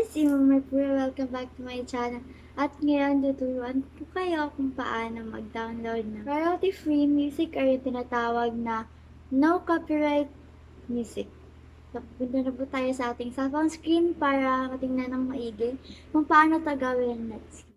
si Mama Puro. Welcome back to my channel. At ngayon, tuturuan ko kayo kung paano mag-download ng royalty-free music or yung tinatawag na no copyright music. So, punta na po tayo sa ating cellphone screen para matingnan ng maigi kung paano ito gawin. Let's see.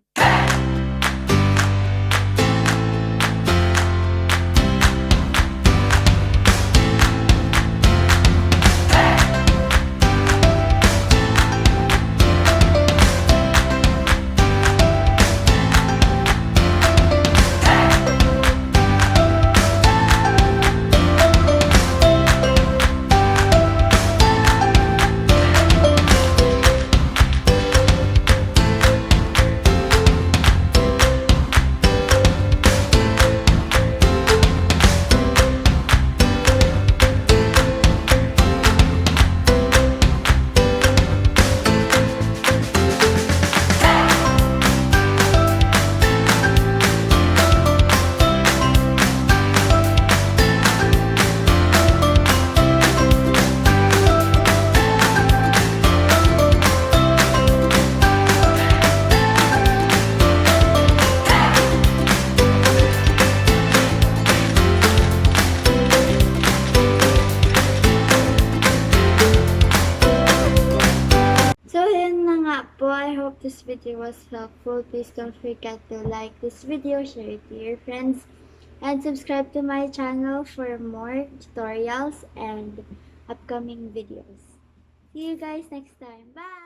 I hope this video was helpful. Please don't forget to like this video, share it to your friends, and subscribe to my channel for more tutorials and upcoming videos. See you guys next time. Bye!